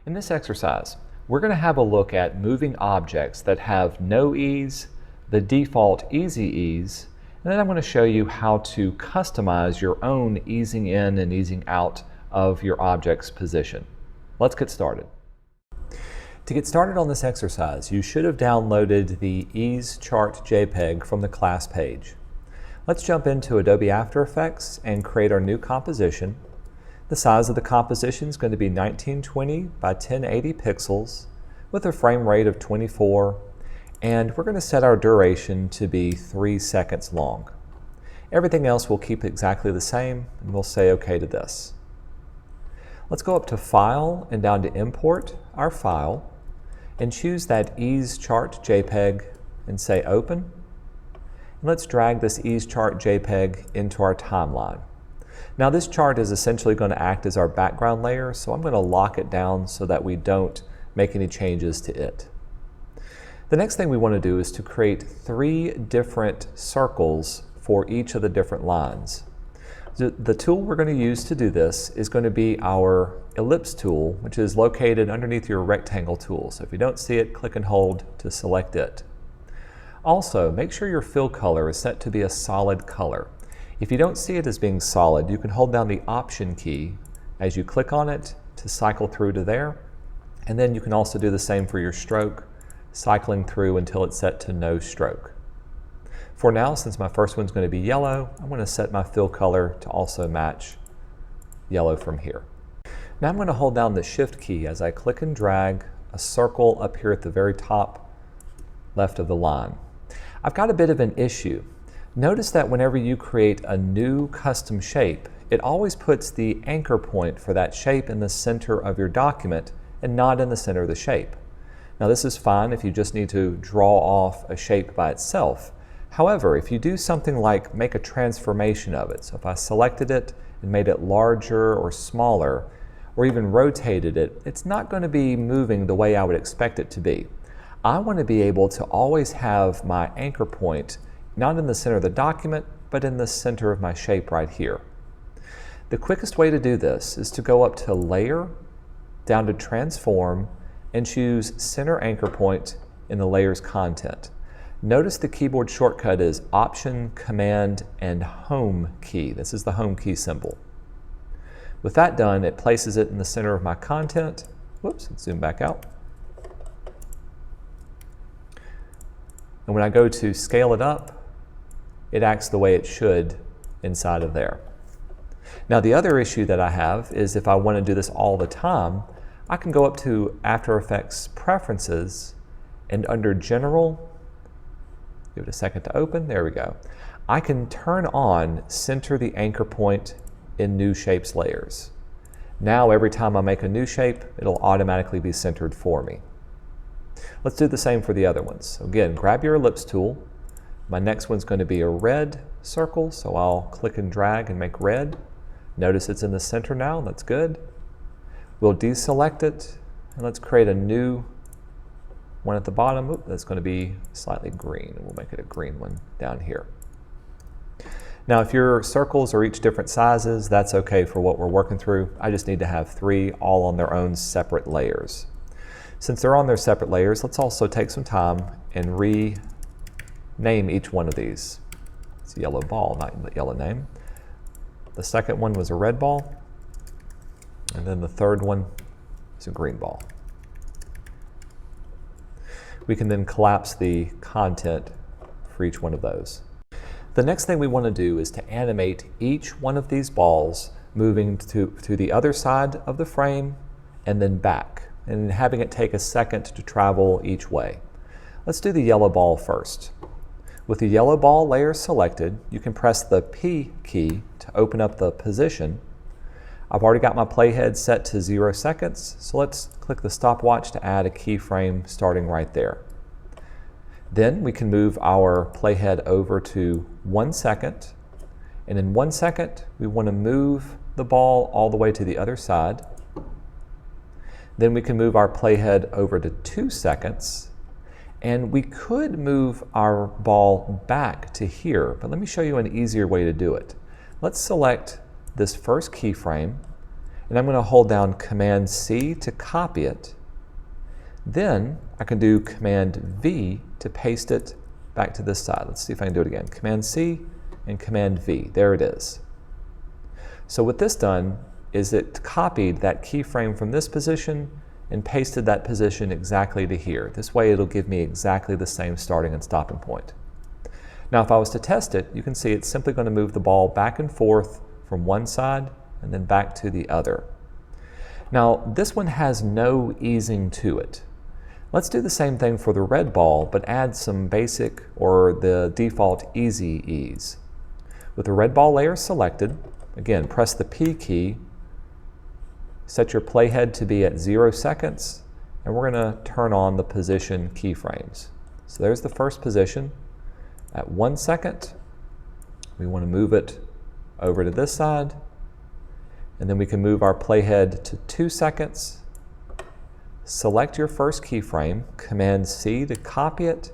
In this exercise, we're going to have a look at moving objects that have no ease, the default easy ease, and then I'm going to show you how to customize your own easing in and easing out of your object's position. Let's get started. To get started on this exercise, you should have downloaded the Ease Chart JPEG from the class page. Let's jump into Adobe After Effects and create our new composition. The size of the composition is going to be 1920 by 1080 pixels with a frame rate of 24, and we're going to set our duration to be 3 seconds long. Everything else will keep exactly the same, and we'll say OK to this. Let's go up to File and down to Import our file and choose that Ease Chart JPEG and say Open. And let's drag this Ease Chart JPEG into our timeline. Now this chart is essentially going to act as our background layer, so I'm going to lock it down so that we don't make any changes to it. The next thing we want to do is to create 3 different circles for each of the different lines. The tool we're going to use to do this is going to be our ellipse tool, which is located underneath your rectangle tool. So if you don't see it, click and hold to select it. Also, make sure your fill color is set to be a solid color. If you don't see it as being solid, you can hold down the Option key as you click on it to cycle through to there. And then you can also do the same for your stroke, cycling through until it's set to no stroke. For now, since my first one's going to be yellow, I'm going to set my fill color to also match yellow from here. Now I'm going to hold down the Shift key as I click and drag a circle up here at the very top left of the line. I've got a bit of an issue. Notice that whenever you create a new custom shape, it always puts the anchor point for that shape in the center of your document and not in the center of the shape. Now this is fine if you just need to draw off a shape by itself. However, if you do something like make a transformation of it, so if I selected it and made it larger or smaller, or even rotated it, it's not going to be moving the way I would expect it to be. I want to be able to always have my anchor point not in the center of the document, but in the center of my shape right here. The quickest way to do this is to go up to Layer, down to Transform, and choose Center Anchor Point in the layer's content. Notice the keyboard shortcut is Option, Command, and Home key. This is the Home key symbol. With that done, it places it in the center of my content. Whoops, let's zoom back out. And when I go to scale it up, it acts the way it should inside of there. Now the other issue that I have is if I want to do this all the time, I can go up to After Effects Preferences and under General, give it a second to open, there we go. I can turn on Center the Anchor Point in New Shapes Layers. Now every time I make a new shape, it'll automatically be centered for me. Let's do the same for the other ones. So again, grab your ellipse tool. My next one's going to be a red circle, so I'll click and drag and make red. Notice it's in the center now, that's good. We'll deselect it, and let's create a new one at the bottom. Oop, that's going to be slightly green, and we'll make it a green one down here. Now if your circles are each different sizes, that's okay for what we're working through. I just need to have 3 all on their own separate layers. Since they're on their separate layers, let's also take some time and rename each one of these. It's a yellow ball, not the yellow name. The second one was a red ball, and then the third one is a green ball. We can then collapse the content for each one of those. The next thing we want to do is to animate each one of these balls moving to the other side of the frame and then back, and having it take a second to travel each way. Let's do the yellow ball first. With the yellow ball layer selected, you can press the P key to open up the position. I've already got my playhead set to 0 seconds, so let's click the stopwatch to add a keyframe starting right there. Then we can move our playhead over to 1 second, and in 1 second we want to move the ball all the way to the other side. Then we can move our playhead over to 2 seconds, and we could move our ball back to here, but let me show you an easier way to do it. Let's select this first keyframe, and I'm going to hold down Command C to copy it. Then I can do Command V to paste it back to this side. Let's see if I can do it again. Command C and Command V. There it is. So what this done is it copied that keyframe from this position and pasted that position exactly to here. This way it'll give me exactly the same starting and stopping point. Now if I was to test it, you can see it's simply going to move the ball back and forth from one side and then back to the other. Now this one has no easing to it. Let's do the same thing for the red ball, but add some basic or the default easy ease. With the red ball layer selected, again, press the P key, set your playhead to be at 0 seconds, and we're going to turn on the position keyframes. So there's the first position. At 1 second, we want to move it over to this side, and then we can move our playhead to 2 seconds. Select your first keyframe, Command C to copy it,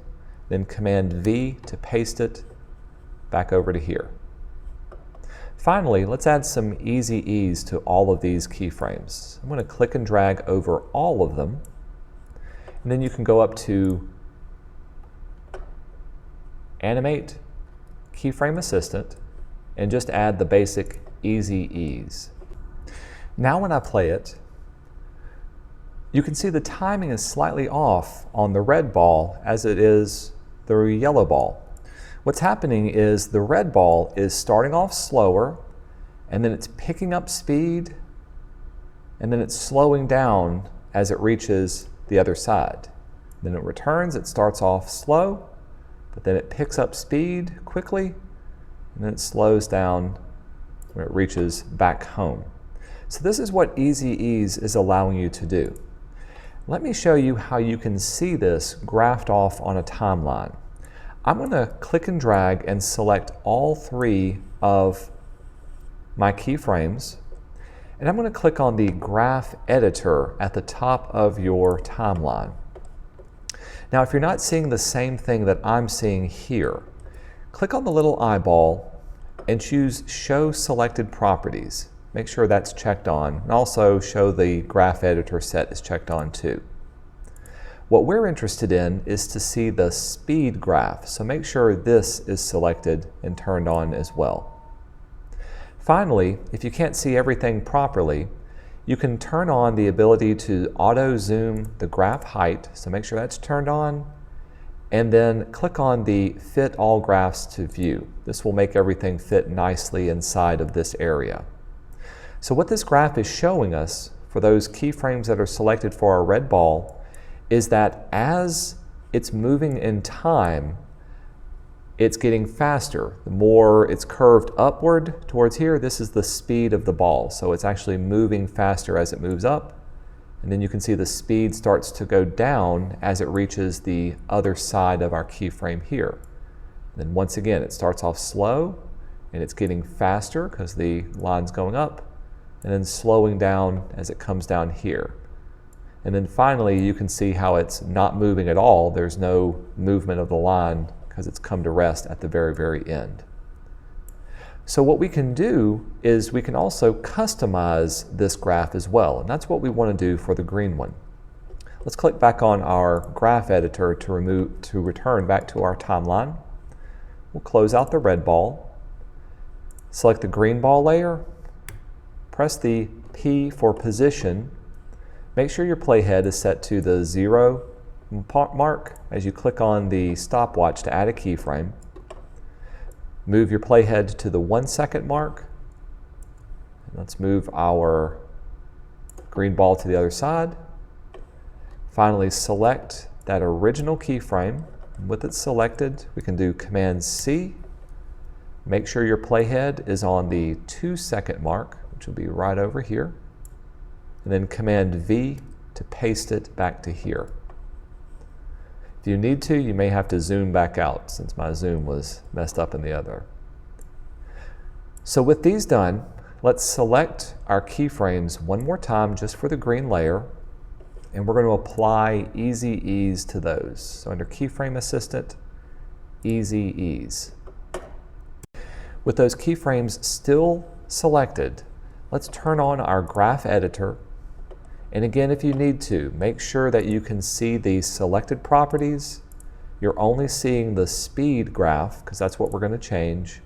then Command V to paste it back over to here. Finally, let's add some easy ease to all of these keyframes. I'm going to click and drag over all of them, and then you can go up to Animate, Keyframe Assistant, and just add the basic easy ease. Now when I play it, you can see the timing is slightly off on the red ball as it is the yellow ball. What's happening is the red ball is starting off slower, and then it's picking up speed, and then it's slowing down as it reaches the other side. Then it returns, it starts off slow, but then it picks up speed quickly, and then it slows down when it reaches back home. So this is what easy ease is allowing you to do. Let me show you how you can see this graphed off on a timeline. I'm going to click and drag and select all 3 of my keyframes, and I'm going to click on the graph editor at the top of your timeline. Now if you're not seeing the same thing that I'm seeing here, click on the little eyeball and choose Show Selected Properties. Make sure that's checked on, and also show the graph editor set is checked on too. What we're interested in is to see the speed graph, so make sure this is selected and turned on as well. Finally, if you can't see everything properly, you can turn on the ability to auto zoom the graph height, so make sure that's turned on, and then click on the Fit All Graphs to View. This will make everything fit nicely inside of this area. So what this graph is showing us for those keyframes that are selected for our red ball is that as it's moving in time, it's getting faster. The more it's curved upward towards here, this is the speed of the ball. So it's actually moving faster as it moves up. And then you can see the speed starts to go down as it reaches the other side of our keyframe here. And then once again, it starts off slow and it's getting faster because the line's going up, and then slowing down as it comes down here. And then finally, you can see how it's not moving at all. There's no movement of the line because it's come to rest at the very, very end. So what we can do is we can also customize this graph as well, and that's what we want to do for the green one. Let's click back on our graph editor to return back to our timeline. We'll close out the red ball, select the green ball layer, press the P for position. Make sure your playhead is set to the 0 mark as you click on the stopwatch to add a keyframe. Move your playhead to the 1 second mark. Let's move our green ball to the other side. Finally, select that original keyframe. With it selected, we can do Command C. Make sure your playhead is on the 2 second mark, which will be right over here. And then Command V to paste it back to here. If you need to, you may have to zoom back out since my zoom was messed up in the other. So with these done, let's select our keyframes one more time just for the green layer, and we're going to apply Easy Ease to those. So under Keyframe Assistant, Easy Ease. With those keyframes still selected, let's turn on our graph editor. And again, if you need to, make sure that you can see the selected properties. You're only seeing the speed graph because that's what we're going to change.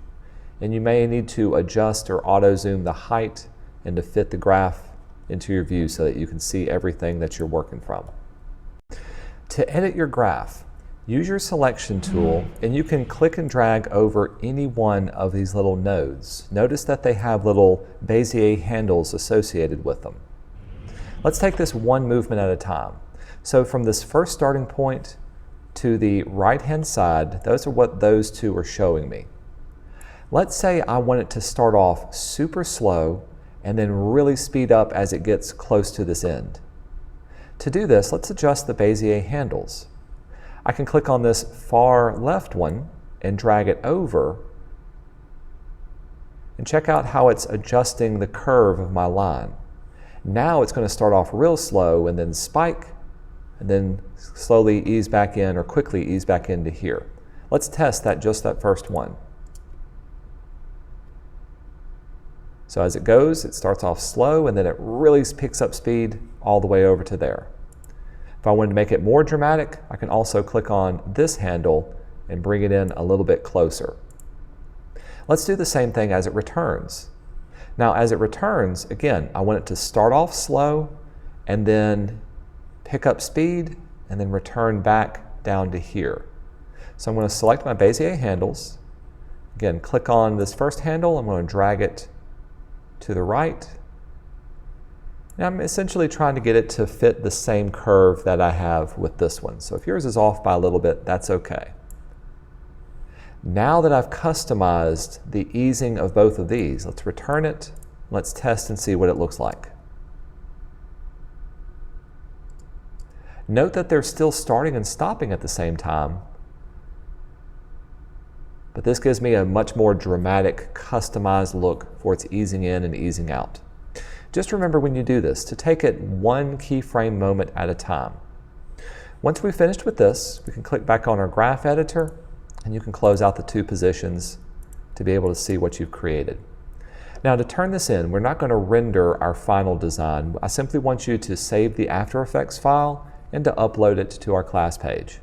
And you may need to adjust or auto zoom the height and to fit the graph into your view so that you can see everything that you're working from. To edit your graph, use your selection tool and you can click and drag over any one of these little nodes. Notice that they have little Bezier handles associated with them. Let's take this one movement at a time. So from this first starting point to the right-hand side, those are what those two are showing me. Let's say I want it to start off super slow and then really speed up as it gets close to this end. To do this, let's adjust the Bezier handles. I can click on this far left one and drag it over and check out how it's adjusting the curve of my line. Now it's going to start off real slow and then spike and then slowly ease back in or quickly ease back into here. Let's test just that first one. So as it goes, it starts off slow and then it really picks up speed all the way over to there. If I wanted to make it more dramatic, I can also click on this handle and bring it in a little bit closer. Let's do the same thing as it returns. Now as it returns, again, I want it to start off slow and then pick up speed and then return back down to here. So I'm going to select my Bezier handles. Again, click on this first handle. I'm going to drag it to the right. And I'm essentially trying to get it to fit the same curve that I have with this one. So if yours is off by a little bit, that's okay. Now that I've customized the easing of both of these, let's return it. Let's test and see what it looks like. Note that they're still starting and stopping at the same time, but this gives me a much more dramatic, customized look for its easing in and easing out. Just remember when you do this to take it one keyframe moment at a time. Once we've finished with this, we can click back on our graph editor and you can close out the two positions to be able to see what you've created. Now to turn this in, we're not going to render our final design. I simply want you to save the After Effects file and to upload it to our class page.